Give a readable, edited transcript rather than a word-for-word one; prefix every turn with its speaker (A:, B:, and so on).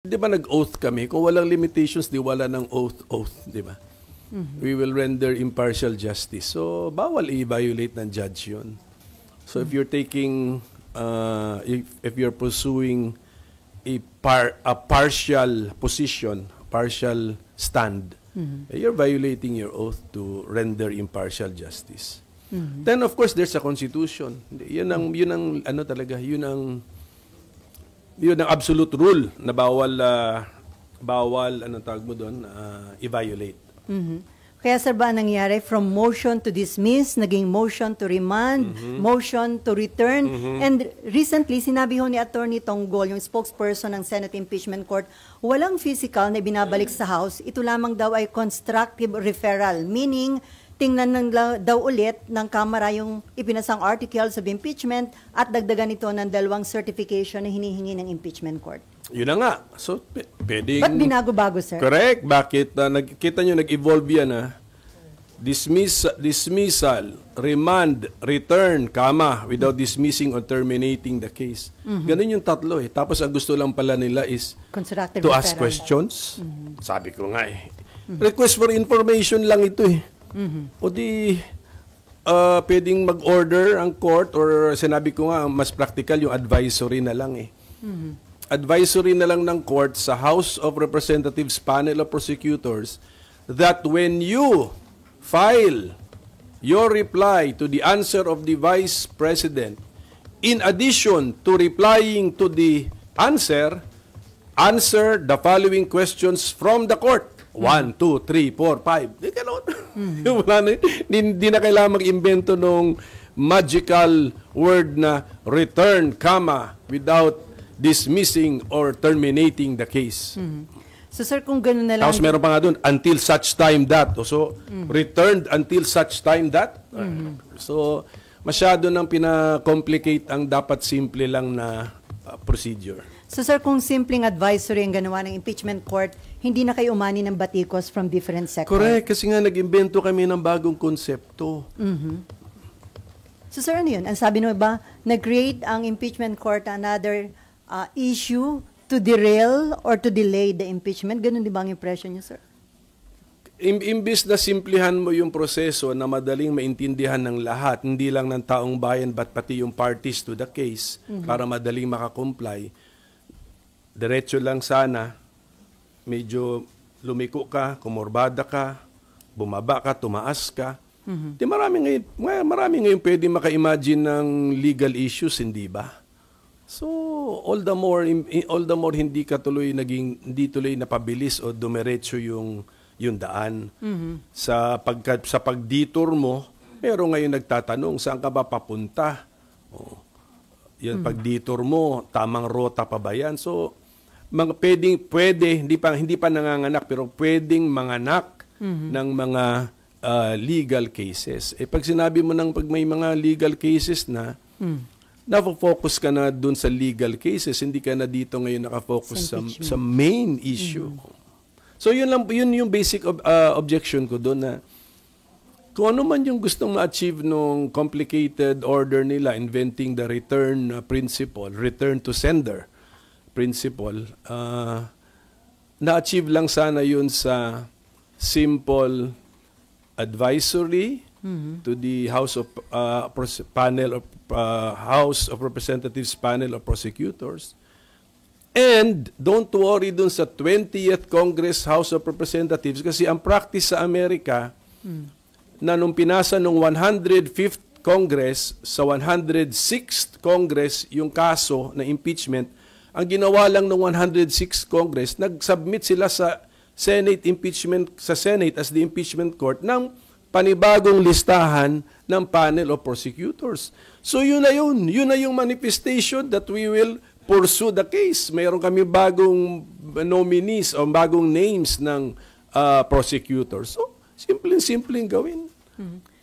A: Di ba nag-oath kami? Kung walang limitations, di wala ng oath, di ba? We will render impartial justice. So, bawal i-violate ng judge yun. So, if you're taking, if you're pursuing a partial position, partial stand, you're violating your oath to render impartial justice. Then, of course, there's a constitution. Yun ang ano talaga, yun ang absolute rule na bawal anong tawag mo doon, i-violate.
B: Kaya sir ba nangyari from motion to dismiss, naging motion to remand, motion to return, and recently sinabi ho ni Attorney Tonggol, yung spokesperson ng Senate Impeachment Court, walang physical na binabalik sa House, ito lamang daw ay constructive referral, meaning tingnan daw ulit ng Kamara yung ipinasang articles of impeachment at dagdagan ito ng 2 certification na hinihingi ng impeachment court.
A: Yun na nga. So, pwedeng...
B: Ba't binago-bago, sir?
A: Correct. Bakit? Nakikita nyo, nag-evolve yan, ha? Dismissal, remand, return, without dismissing or terminating the case. Ganun yung tatlo, eh. Tapos, ang gusto lang pala nila is to ask questions. Sabi ko nga, eh. Request for information lang ito, eh. O di, pwedeng mag-order ang court or sinabi ko nga, mas practical yung advisory na lang, eh. Advisory na lang ng court sa House of Representatives Panel of Prosecutors that when you file your reply to the answer of the Vice President, in addition to replying to the answer the following questions from the court. 1, 2, 3, 4, 5. Di gano'n. Hindi na kailangan mag-imbento ng magical word na return, without dismissing or terminating the case.
B: So sir, kung gano'n na lang...
A: Tapos meron pa nga doon, until such time that. So, returned until such time that. So, masyado nang pina-complicate ang dapat simple lang na procedure.
B: So sir, kung simpleng advisory ang ganawa ng impeachment court, hindi na kayo umani ng batikos from different sectors?
A: Correct, kasi nga nag-imbento kami ng bagong konsepto.
B: So sir, ano yun? Ang sabi nyo ba, nag-create ang impeachment court another issue to derail or to delay the impeachment? Ganun di ba ang impression nyo, sir?
A: Imbis na simplihan mo yung proseso na madaling maintindihan ng lahat, hindi lang ng taong bayan, but pati yung parties to the case, para madaling makakomply, diretso lang sana, medyo lumiko ka, kumorbada ka, bumaba ka, tumaas ka. Di marami ngayon pwede maka-imagine ng legal issues, hindi ba? So, all the more hindi tuloy napabilis o dumiretso yung daan. Sa pag-detour mo, meron ngayon nagtatanong, saan ka ba papunta? Yan, pag-detour mo, tamang rota pa ba yan? So, hindi pa nanganganak, pero pwedeng manganak ng mga legal cases. Pag sinabi mo pag may mga legal cases na, nafo-focus ka na dun sa legal cases, hindi ka na dito ngayon nakafocus sa main issue. So yun yung basic objection ko doon, na kung ano man yung gustong ma-achieve nung complicated order nila, inventing the return principle, return to sender principle, na-achieve lang sana yun sa simple advisory to the House of House of Representatives Panel of Prosecutors. And don't worry dun sa 20th Congress House of Representatives, kasi ang practice sa Amerika na nung pinasa nung 105th Congress sa 106th Congress yung kaso na impeachment, ang ginawa lang ng 106th Congress, nag-submit sila sa Senate as the impeachment court ng panibagong listahan ng panel of prosecutors. So yun na yung manifestation that we will pursue the case. Mayroon kami bagong nominees o bagong names ng prosecutors. So, simpleng gawin.